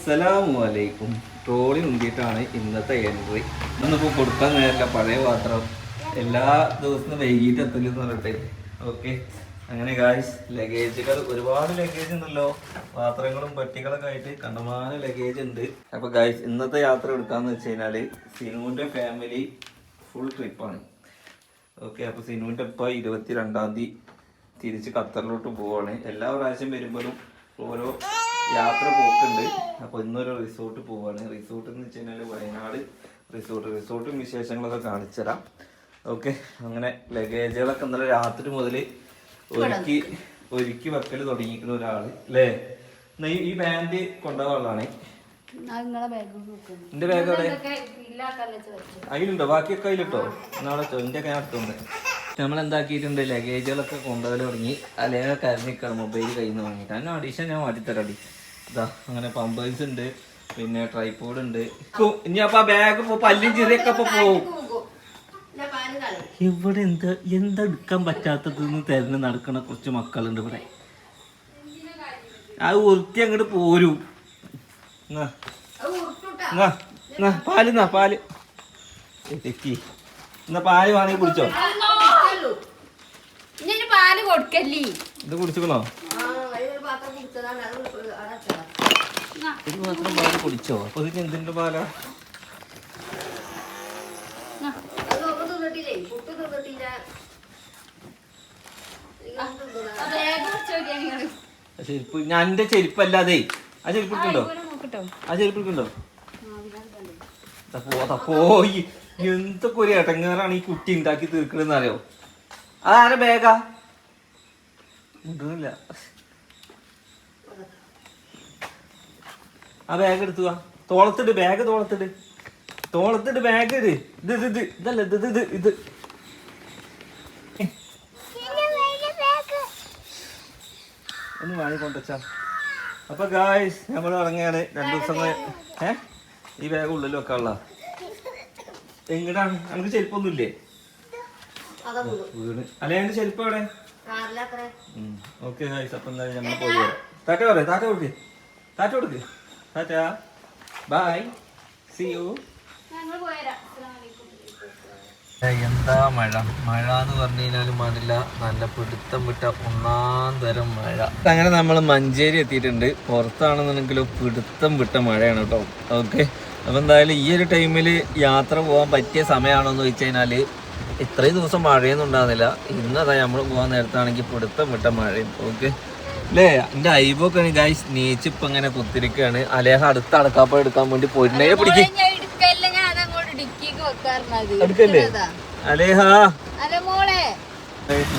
അസ്സലാമലൈക്കും. ട്രോളി ഉന്തിയിട്ടാണ് ഇന്നത്തെ എൻട്രി. ഇന്നിപ്പോൾ കൊടുക്കാൻ നേരല്ല, പഴയ പാത്രം എല്ലാ ദിവസവും വൈകിട്ട് എത്തില്ലെന്ന് പറഞ്ഞിട്ട്. ഓക്കെ, അങ്ങനെ ഗായ്സ് ലഗേജുകൾ ഒരുപാട് ലഗേജ് ഉണ്ടല്ലോ, പാത്രങ്ങളും പെട്ടികളൊക്കെ ആയിട്ട് കണ്ടമാനം ലഗേജ് ഉണ്ട്. അപ്പോൾ ഗായ്സ് ഇന്നത്തെ യാത്ര എടുക്കാന്ന് വെച്ച് കഴിഞ്ഞാൽ സിനുവിൻ്റെ ഫാമിലി ഫുൾ ട്രിപ്പാണ്. ഓക്കെ, അപ്പോൾ സിനുവിൻ്റെ ഇപ്പോൾ 22-ാം തീയതി തിരിച്ച് ഖത്തറിലോട്ട് പോവാണ്. എല്ലാ പ്രാവശ്യം വരുമ്പോഴും ഓരോ യാത്ര പോക്കുണ്ട്. അപ്പോൾ ഇന്നൊരു റിസോർട്ട് പോവാണ്. റിസോർട്ട് എന്ന് വെച്ച് കഴിഞ്ഞാൽ വയനാട് റിസോർട്ടും വിശേഷങ്ങളൊക്കെ കാണിച്ചു തരാം. ഓക്കെ, അങ്ങനെ ലഗേജുകളൊക്കെ ഇന്നലെ രാത്രി മുതൽ ഒരുക്കി വെക്കൽ തുടങ്ങിയിരിക്കുന്ന ഒരാള് അല്ലേ. ഈ ബാൻഡ് കൊണ്ടുപോകാനുള്ളതാണ്. എന്റെ ബാഗ് അവിടെ അതിലുണ്ടോ? ബാക്കിയൊക്കെ അതിലിട്ടോ? നാളെ എന്റെ ഒക്കെ അടുത്തുണ്ട്. നമ്മൾ എന്താക്കിയിട്ടുണ്ട്, ലഗേജുകളൊക്കെ കൊണ്ടുപോകൽ തുടങ്ങി. അല്ലെങ്കിൽ കരഞ്ഞിക്കണം മൊബൈൽ കയ്യിൽ നിന്ന് വാങ്ങിയിട്ട്. അതിന് അഡീഷൻ ഞാൻ മാറ്റിത്തരാടി. ഇതാ അങ്ങനെ പമ്പേഴ്സ് ഉണ്ട്, പിന്നെ ട്രൈപോഡ് ഉണ്ട്. ഇനി അപ്പൊ ആ ബാഗ് പല്ലും ചെറിയൊക്കെ പോവും. ഇവിടെ എന്താ എടുക്കാൻ പറ്റാത്തതെന്ന് തിരഞ്ഞ് നടക്കണ കുറച്ച് മക്കളുണ്ട് ഇവിടെ. അത് ഉറുത്തി അങ്ങോട്ട് പോരും. പാല് തെറ്റി. എന്നാ പാല് വേണമെങ്കിൽ കുടിച്ചോ. പാല് കൊടുക്കല്ലേ, ഇത് കുടിച്ചോ? ഇത് മാത്രം പാല് കുടിച്ചോ? അപ്പൊ ഇതിന് എന്തിന്റെ പാലാ? ചെരുപ്പ് ഞാൻ എന്റെ ചെരുപ്പല്ലാതെ ആ ചെരുപ്പ് എടുക്കണ്ടോ? പോയി എന്തൊക്കെ ഒരു ഇടങ്ങേറാണ് ഈ കുട്ടി ഉണ്ടാക്കി തീർക്കണെന്ന് അറിയോ? അതാരെ ബാഗാ? ഉണ്ടല്ല. ആ ബാഗ് എടുത്തു തോളത്തിട്, ബാഗ് തോളത്തിട് ബാഗ് ഇട്. ഇതല്ല ഇത് ഒന്ന് വാങ്ങിക്കൊണ്ടുവച്ചാ. അപ്പൊ ഗായ്സ് നമ്മൾ ഇറങ്ങിയാണ്. 2 ദിവസം ഈ ബാഗ് ഉള്ളിൽ വെക്കാനുള്ള. എങ്ങടാണ്? നമുക്ക് ചെരുപ്പൊന്നുമില്ലേ? വീണ് അല്ലെ എന്റെ ചെരുപ്പ് അവിടെ. ഓക്കെ ഗായ്സ്, അപ്പൊ എന്തായാലും നമ്മൾ പോയി വരാം. ടാറ്റ കൊടുക്ക്. Bye, see you. എന്താ മഴ എന്ന് പറഞ്ഞു കഴിഞ്ഞാലും പാടില്ല, നല്ല പിടുത്തം വിട്ട 1-ാം തരം മഴ. അങ്ങനെ നമ്മൾ മഞ്ചേരി എത്തിയിട്ടുണ്ട്. പുറത്താണെന്നുണ്ടെങ്കിലും പിടുത്തം വിട്ട മഴയാണ് കേട്ടോ. ഓക്കെ, അപ്പോൾ എന്തായാലും ഈ ഒരു ടൈമിൽ യാത്ര പോകാൻ പറ്റിയ സമയമാണോ എന്ന് വെച്ച് കഴിഞ്ഞാൽ ഇത്രയും ദിവസം മഴയൊന്നും ഉണ്ടാകുന്നില്ല. ഇന്നതാ നമ്മൾ പോകാൻ നേരത്താണെങ്കിൽ പിടുത്തം വിട്ട മഴയും. ഓക്കെ അല്ലേ? എൻ്റെ ഐബൊക്കെ ഗൈസ് നീച്ചിപ്പം ഇങ്ങനെ കുത്തിരിക്കുകയാണ്. അലേഹ അടുത്ത അടക്കാപ്പ എടുക്കാൻ വേണ്ടി പോയിട്ടുണ്ടേ. പിടിക്കല്ലേ അലേഹ.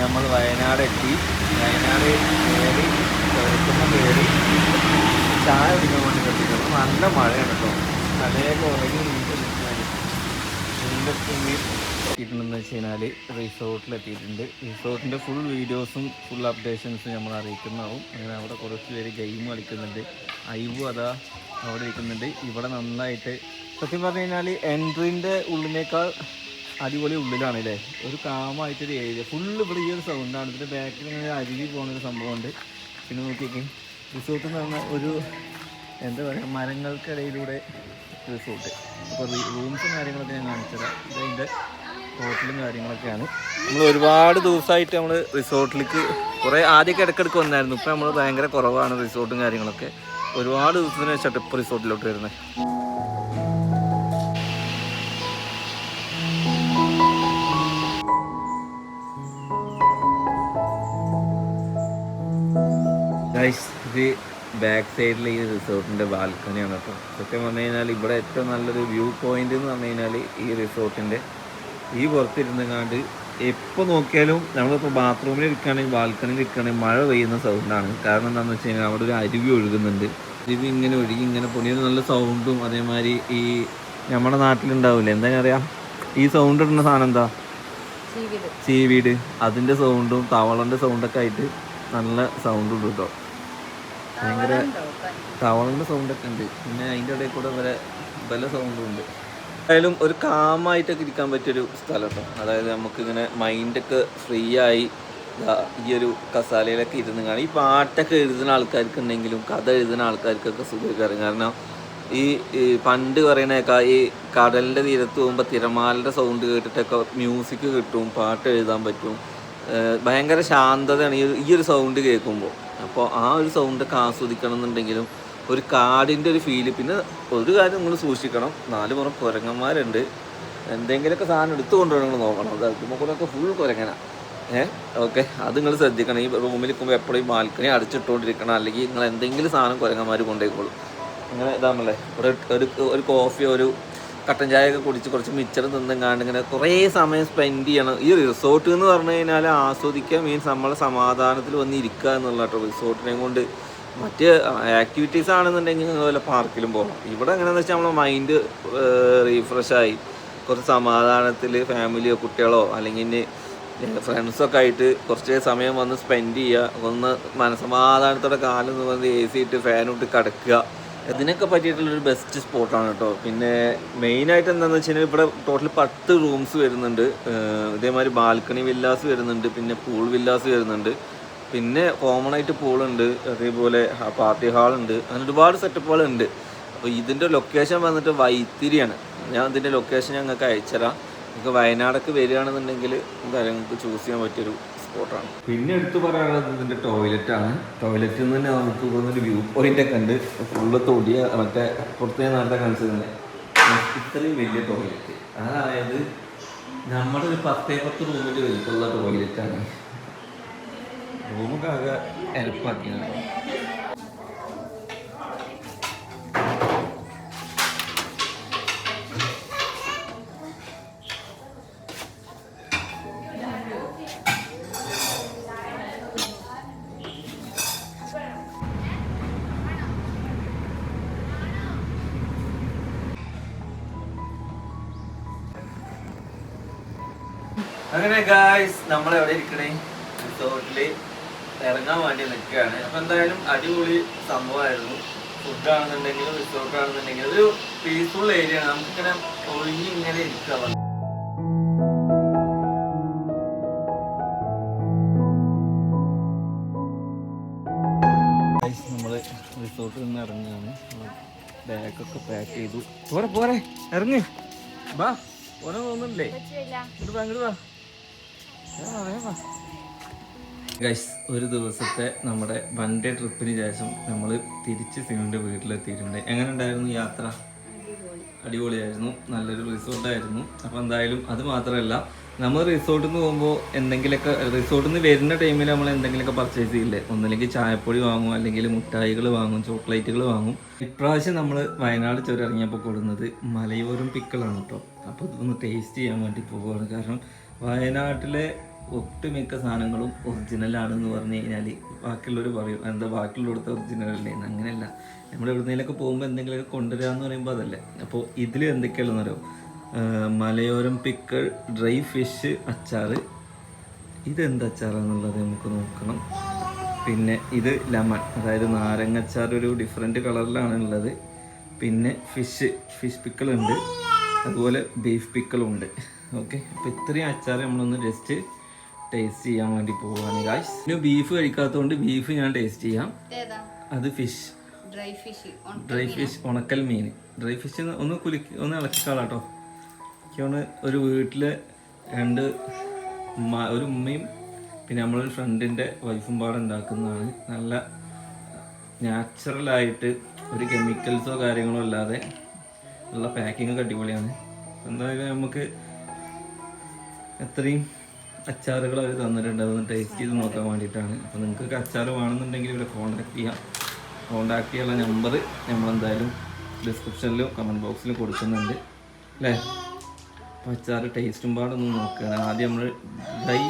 നമ്മൾ വയനാട് എത്തി. വയനാട് കയറി ചായ കുടിക്കാൻ വേണ്ടി കെട്ടിട്ടുണ്ട്. നല്ല മഴയാണ് കേട്ടോ. അലേഹ ഉറങ്ങി എത്തിയിട്ടുണ്ടെന്ന് വെച്ച് കഴിഞ്ഞാൽ റിസോർട്ടിലെത്തിയിട്ടുണ്ട്. റിസോർട്ടിൻ്റെ ഫുൾ വീഡിയോസും ഫുൾ അപ്ഡേഷൻസും നമ്മൾ അറിയിക്കുന്നതാവും. അങ്ങനെ അവിടെ കുറച്ച് പേര് ഗെയിം കളിക്കുന്നുണ്ട്. ഐബു അതാ അവിടെ ഇരിക്കുന്നുണ്ട്. ഇവിടെ നന്നായിട്ട് സത്യം പറഞ്ഞു കഴിഞ്ഞാൽ എൻട്രീൻ്റെ ഉള്ളിനേക്കാൾ അടിപൊളി ഉള്ളിലാണ് അല്ലേ. ഒരു കാമായിട്ടൊരു ഏരിയ ഫുള്ള് ഇവിടെ ഈ ഒരു സൗണ്ടാണ്. ഇതിൻ്റെ ബാക്കിൽ ഇങ്ങനെ അരുവി പോകുന്നൊരു സംഭവമുണ്ട്. പിന്നെ നോക്കിയൊക്കെ റിസോർട്ട് എന്ന് പറഞ്ഞാൽ ഒരു എന്താ പറയുക, മരങ്ങൾക്കിടയിലൂടെ റിസോർട്ട്. അപ്പോൾ റൂംസും കാര്യങ്ങളൊക്കെ ഞാൻ കാണിച്ചത് ഇതിൻ്റെ ഹോട്ടലും കാര്യങ്ങളൊക്കെയാണ്. നമ്മൾ ഒരുപാട് ദിവസമായിട്ട് നമ്മൾ റിസോർട്ടിലേക്ക് കുറേ ആദ്യമൊക്കെ ഇടയ്ക്കിടയ്ക്ക് വന്നായിരുന്നു. ഇപ്പോൾ നമ്മൾ ഭയങ്കര കുറവാണ് റിസോർട്ടും കാര്യങ്ങളൊക്കെ. ഒരുപാട് ദിവസത്തിന് വെച്ചിട്ട് ഇപ്പോൾ റിസോർട്ടിലോട്ട് വരുന്നത്. ഇത് ബാക്ക് സൈഡിൽ ഈ റിസോർട്ടിൻ്റെ ബാൽക്കണിയാണ് കേട്ടോ. സത്യം പറഞ്ഞു കഴിഞ്ഞാൽ ഇവിടെ ഏറ്റവും നല്ലൊരു വ്യൂ പോയിന്റ് എന്ന് പറഞ്ഞു കഴിഞ്ഞാൽ ഈ റിസോർട്ടിൻ്റെ ഈ പുറത്തിരുന്നെങ്ങാണ്ട് എപ്പോൾ നോക്കിയാലും നമ്മളിപ്പോൾ ബാത്റൂമിൽ ഇരിക്കുകയാണെങ്കിൽ ബാൽക്കണിയിൽ ഇരിക്കുകയാണെങ്കിൽ മഴ പെയ്യുന്ന സൗണ്ടാണ്. കാരണം എന്താണെന്ന് വെച്ച് കഴിഞ്ഞാൽ അവിടെ ഒരു അരുവി ഒഴുകുന്നുണ്ട്. അരുവി ഇങ്ങനെ ഒഴുകി ഇങ്ങനെ പൊടിയൊരു നല്ല സൗണ്ടും അതേമാതിരി ഈ നമ്മുടെ നാട്ടിലുണ്ടാവില്ലേ എന്താ പറയുക, ഈ സൗണ്ട് ഇടുന്ന സാധനം എന്താ, ചീവീട്, അതിൻ്റെ സൗണ്ടും തവളൻ്റെ സൗണ്ടൊക്കെ ആയിട്ട് നല്ല സൗണ്ട് ഉണ്ട് കേട്ടോ. ഭയങ്കര തവളൻ്റെ സൗണ്ടൊക്കെ ഉണ്ട്. പിന്നെ അതിൻ്റെ ഇടയിൽ കൂടെ പല സൗണ്ടും ഉണ്ട്. എന്തായാലും ഒരു കാമായിട്ടൊക്കെ ഇരിക്കാൻ പറ്റിയൊരു സ്ഥലം കേട്ടോ. അതായത് നമുക്കിങ്ങനെ മൈൻഡൊക്കെ ഫ്രീ ആയി ഈ ഒരു കസാലയിലൊക്കെ ഇരുന്ന് കാണും. ഈ പാട്ടൊക്കെ എഴുതുന്ന ആൾക്കാർക്കുണ്ടെങ്കിലും കഥ എഴുതുന്ന ആൾക്കാർക്കൊക്കെ സുഖകരം. കാരണം ഈ പണ്ട് പറയണേക്കാ ഈ കടലിൻ്റെ തീരത്ത് പോകുമ്പോൾ തിരമാലയുടെ സൗണ്ട് കേട്ടിട്ടൊക്കെ മ്യൂസിക് കിട്ടും, പാട്ട് എഴുതാൻ പറ്റും. ഭയങ്കര ശാന്തതയാണ് ഈ ഒരു സൗണ്ട് കേൾക്കുമ്പോൾ. അപ്പോൾ ആ ഒരു സൗണ്ടൊക്കെ ആസ്വദിക്കണം എന്നുണ്ടെങ്കിലും ഒരു കാടിൻ്റെ ഒരു ഫീല്. പിന്നെ ഒരു കാര്യം നിങ്ങൾ സൂക്ഷിക്കണം, 4 പുറം കുരങ്ങന്മാരുണ്ട്. എന്തെങ്കിലുമൊക്കെ സാധനം എടുത്തു കൊണ്ടുവരണം നോക്കണം. അത് അതുമൊക്കെ ഫുൾ കുരങ്ങനാണ്. ഓക്കെ, അത് നിങ്ങൾ ശ്രദ്ധിക്കണം. ഈ റൂമിൽ നിൽക്കുമ്പോൾ എപ്പോഴും ബാൽക്കണി അടച്ചിട്ടുകൊണ്ടിരിക്കണം, അല്ലെങ്കിൽ നിങ്ങൾ എന്തെങ്കിലും സാധനം കുരങ്ങന്മാർ കൊണ്ടുപോയിക്കോളും. അങ്ങനെ ഇതാണല്ലേ ഒരു കോഫിയോ ഒരു കട്ടൻ ചായ ഒക്കെ കുടിച്ച് കുറച്ച് മിച്ചർ തിന്നെങ്ങാണ്ട് ഇങ്ങനെ കുറേ സമയം സ്പെൻഡ് ചെയ്യണം. ഈ റിസോർട്ട് എന്ന് പറഞ്ഞു കഴിഞ്ഞാൽ ആസ്വദിക്കുക മീൻസ് നമ്മളെ സമാധാനത്തിൽ വന്ന് ഇരിക്കുക എന്നുള്ള കേട്ടോ. റിസോർട്ടിനെ കൊണ്ട് മറ്റ് ആക്ടിവിറ്റീസ് ആണെന്നുണ്ടെങ്കിൽ അതുപോലെ പാർക്കിലും പോകണം. ഇവിടെ എങ്ങനെയാണെന്ന് വെച്ചാൽ നമ്മളെ മൈൻഡ് റീഫ്രഷായി കുറച്ച് സമാധാനത്തിൽ ഫാമിലിയോ കുട്ടികളോ അല്ലെങ്കിൽ ഫ്രണ്ട്സൊക്കെ ആയിട്ട് കുറച്ച് സമയം വന്ന് സ്പെൻഡ് ചെയ്യുക, ഒന്ന് മനസ്സമാധാനത്തോടെ കാലം വന്ന് AC ഇട്ട് ഫാനിട്ട് കിടക്കുക. ഇതിനൊക്കെ പറ്റിയിട്ടുള്ളൊരു ബെസ്റ്റ് സ്പോട്ടാണ് കേട്ടോ. പിന്നെ മെയിനായിട്ട് എന്താണെന്ന് വെച്ച് കഴിഞ്ഞാൽ ഇവിടെ ടോട്ടൽ 10 റൂംസ് വരുന്നുണ്ട്. ഇതേമാതിരി ബാൽക്കണി വില്ലാസ് വരുന്നുണ്ട്, പിന്നെ പൂൾ വില്ലാസ് വരുന്നുണ്ട്, പിന്നെ കോമൺ ആയിട്ട് പൂളുണ്ട്, അതേപോലെ പാർട്ടി ഹാളുണ്ട്. അങ്ങനെ ഒരുപാട് സെറ്റപ്പുകളുണ്ട്. അപ്പോൾ ഇതിൻ്റെ ലൊക്കേഷൻ വന്നിട്ട് വൈത്തിരിയാണ്. ഞാൻ ഇതിൻ്റെ ലൊക്കേഷൻ ഞങ്ങൾക്ക് അയച്ചുതരാം. നിങ്ങൾക്ക് വയനാടൊക്കെ വരികയാണെന്നുണ്ടെങ്കിൽ എന്തായാലും നിങ്ങൾക്ക് ചൂസ് ചെയ്യാൻ പറ്റിയൊരു സ്പോട്ടാണ്. പിന്നെ എടുത്ത് പറയാനുള്ളത് ഇതിൻ്റെ ടോയ്ലറ്റാണ്. ടോയ്ലറ്റിൽ നിന്ന് തന്നെ നമുക്ക് പോകുന്നൊരു വ്യൂ പോയിൻ്റൊക്കെ ഉണ്ട്. ഫുള്ള് തൊടിയ മറ്റേ പുറത്തേ നല്ല കാണിച്ചത് ഇത്രയും വലിയ ടോയ്ലറ്റ്. അതായത് നമ്മുടെ ഒരു 10 റൂമിൽ വലിപ്പമുള്ള ടോയ്ലറ്റാണ്. റൂമൊക്കെ ആകെ എരപ്പാക്കിയാണ്. അങ്ങനെ ഗായ്സ് നമ്മളെവിടെ ഇരിക്കണേ റിസോർട്ടിൽ ഇറങ്ങാൻ വേണ്ടി നിൽക്കുകയാണ്. അപ്പോൾ എന്തായാലും അടിപൊളി സംഭവമായിരുന്നു. ഫുഡാണെന്നുണ്ടെങ്കിലും റിസോർട്ടാണെന്നുണ്ടെങ്കിലും ഒരു പീസ്ഫുൾ ഏരിയ ആണ്. നമുക്കിങ്ങനെ ഒഴിഞ്ഞിങ്ങനെ ഇരിക്കാം. നമ്മൾ റിസോർട്ടിൽ നിന്ന് ഇറങ്ങുകയാണ്. ബാഗൊക്കെ പാക്ക് ചെയ്തു. പോരെ ഇറങ്ങ് ബാ. ഓനെ തോന്നുന്നില്ലേ? ഇങ്ങോട്ട് വാ. ഗൈസ്, ഒരു ദിവസത്തെ നമ്മുടെ 1 ഡേ ട്രിപ്പിന് ശേഷം നമ്മൾ തിരിച്ച് സിനുവിൻ്റെ വീട്ടിലെത്തിയിട്ടുണ്ട്. എങ്ങനെ ഉണ്ടായിരുന്നു യാത്ര? അടിപൊളിയായിരുന്നു. നല്ലൊരു റിസോർട്ടായിരുന്നു. അപ്പോൾ എന്തായാലും അത് മാത്രമല്ല, നമ്മൾ റിസോർട്ടിൽ നിന്ന് പോകുമ്പോൾ എന്തെങ്കിലുമൊക്കെ റിസോർട്ടിൽ നിന്ന് വരുന്ന ടൈമിൽ നമ്മൾ എന്തെങ്കിലുമൊക്കെ പർച്ചേസ് ചെയ്യില്ലേ? ഒന്നില്ലെങ്കിൽ ചായപ്പൊടി വാങ്ങും, അല്ലെങ്കിൽ മുട്ടായികൾ വാങ്ങും, ചോക്ലേറ്റുകൾ വാങ്ങും. ഇപ്രാവശ്യം നമ്മൾ വയനാട് ചുരം ഇറങ്ങിയപ്പോൾ കൊടുക്കുന്നത് മലയോരം പിക്കിളാണ് കേട്ടോ. അപ്പോൾ ഇതൊന്ന് ടേസ്റ്റ് ചെയ്യാൻ വേണ്ടി പോവുകയാണ്. കാരണം വയനാട്ടിലെ ഒട്ടുമിക്ക സാധനങ്ങളും ഒറിജിനലാണെന്ന് പറഞ്ഞു കഴിഞ്ഞാൽ ബാക്കിയുള്ളവർ പറയും എന്താ ബാക്കിയുള്ളവർക്ക് ഒറിജിനൽ അല്ലേ. അങ്ങനെയല്ല, നമ്മൾ എവിടുന്നേലൊക്കെ പോകുമ്പോൾ എന്തെങ്കിലുമൊക്കെ കൊണ്ടുവരാമെന്ന് പറയുമ്പോൾ അതല്ലേ. അപ്പോൾ ഇതിൽ എന്തൊക്കെയാണെന്ന് അറിയോ? മലയോരം പിക്കിൾ, ഡ്രൈ ഫിഷ് അച്ചാർ. ഇതെന്ത് അച്ചാറാണെന്നുള്ളത് നമുക്ക് നോക്കണം. പിന്നെ ഇത് ലെമൺ, അതായത് നാരങ്ങ അച്ചാർ, ഒരു ഡിഫറെൻറ്റ് കളറിലാണ് ഉള്ളത്. പിന്നെ ഫിഷ് പിക്കിളുണ്ട്, അതുപോലെ ബീഫ് പിക്കിളും ഉണ്ട്. ഓക്കെ, അപ്പോൾ ഇത്രയും അച്ചാർ നമ്മളൊന്ന് ജസ്റ്റ് ടേസ്റ്റ് ചെയ്യാൻ വേണ്ടി പോവുകയാണ് ഗായ്സ്. ഇനി ബീഫ് കഴിക്കാത്തതുകൊണ്ട് ബീഫ് ഞാൻ ടേസ്റ്റ് ചെയ്യാം. അത് ഫിഷ്, ഡ്രൈ ഫിഷ്, ഉണക്കൽ മീൻ. ഡ്രൈ ഫിഷ് ഒന്ന് ഇളക്കിക്കാളാട്ടോ. എനിക്കാണ് ഒരു വീട്ടിൽ ഒരു ഉമ്മയും പിന്നെ നമ്മളൊരു ഫ്രണ്ടിൻ്റെ വൈഫും പാടെ ഉണ്ടാക്കുന്നതാണ്. നല്ല നാച്ചുറലായിട്ട് ഒരു കെമിക്കൽസോ കാര്യങ്ങളോ അല്ലാതെ ഉള്ള പാക്കിങ്ങൊക്കെ അടിപൊളിയാണ്. എന്തായാലും നമുക്ക് എത്രയും അച്ചാറുകൾ അവർ തന്നിട്ടുണ്ട്, അതൊന്ന് ടേസ്റ്റ് ചെയ്ത് നോക്കാൻ വേണ്ടിയിട്ടാണ്. അപ്പോൾ നിങ്ങൾക്ക് അച്ചാർ വേണമെന്നുണ്ടെങ്കിൽ ഇവിടെ കോൺടാക്ട് ചെയ്യാനുള്ള നമ്പർ നമ്മളെന്തായാലും ഡിസ്ക്രിപ്ഷനിലും കമൻറ്റ് ബോക്സിലും കൊടുക്കുന്നുണ്ട് അല്ലേ. അപ്പോൾ അച്ചാർ ടേസ്റ്റും പാടൊന്നും നോക്കുകയാണ്. ആദ്യം നമ്മൾ ഡ്രൈ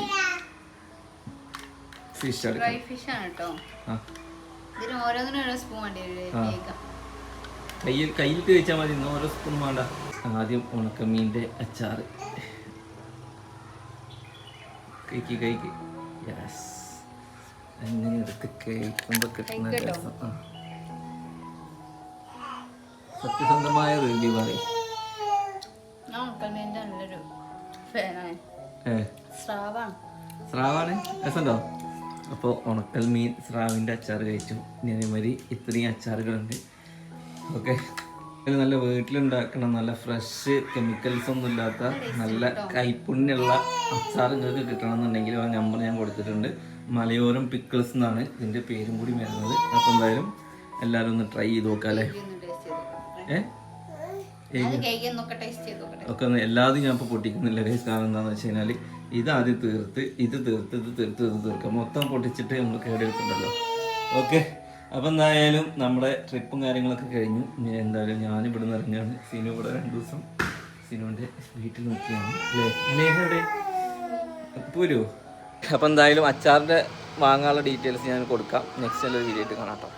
ഫിഷ് എടുക്കാം. കയ്യിലിട്ട് കഴിച്ചാൽ മതി, ഇന്ന് ഓരോ സ്പൂൺ വേണ്ട. ആദ്യം ഉണക്കമീൻ്റെ അച്ചാർ കഴിക്ക്. യെസ്, അങ്ങനെ എടുത്ത് കഴിക്കുമ്പോൾ കിട്ടുന്ന രസം. സത്യസന്ധമായ റിവ്യൂ പറയും. സ്രാവാണ്, രസമുണ്ടോ? അപ്പോൾ ഉണക്കൽ മീൻ സ്രാവിൻ്റെ അച്ചാർ കഴിച്ചു. ഇനി അതേമാതിരി ഇത്രയും അച്ചാറുകളുണ്ട്. ഓക്കെ, നല്ല വീട്ടിലുണ്ടാക്കണം, നല്ല ഫ്രഷ് കെമിക്കൽസ് ഒന്നും ഇല്ലാത്ത നല്ല കൈപ്പുണ്യുള്ള അച്ചാർ നിങ്ങൾക്ക് കിട്ടണമെന്നുണ്ടെങ്കിൽ ആ നമ്പർ ഞാൻ കൊടുത്തിട്ടുണ്ട്. മലയോരം പിക്കിൾസ് എന്നാണ് ഇതിൻ്റെ പേരും കൂടി വരുന്നത്. അപ്പോൾ എന്തായാലും എല്ലാവരും ഒന്ന് ട്രൈ ചെയ്ത് നോക്കാം അല്ലേ? ഒക്കെ ഒന്ന് എല്ലാതും ഞാൻ ഇപ്പോൾ പൊട്ടിക്കുന്നില്ല ഗൈസ്. കാരണം എന്താണെന്ന് വെച്ച് കഴിഞ്ഞാൽ ഇത് ആദ്യം തീർത്ത് ഇത് തീർക്കാം. മൊത്തം പൊട്ടിച്ചിട്ട് നമ്മൾ കേടെടുക്കുന്നുണ്ടല്ലോ. ഓക്കെ, അപ്പം എന്തായാലും നമ്മുടെ ട്രിപ്പും കാര്യങ്ങളൊക്കെ കഴിഞ്ഞു. ഇനി എന്തായാലും ഞാനിവിടെ നിന്ന് ഇറങ്ങിയാണ്. സിനു ഇവിടെ 2 ദിവസം സിനുവിൻ്റെ വീട്ടിൽ നോക്കിയാണ് അല്ലേ? ലേഹയുടെ പോരുമോ? അപ്പം എന്തായാലും അച്ചാറിൻ്റെ വാങ്ങാനുള്ള ഡീറ്റെയിൽസ് ഞാൻ കൊടുക്കാം. നെക്സ്റ്റ് വീഡിയോ ആയിട്ട് കാണാം കേട്ടോ.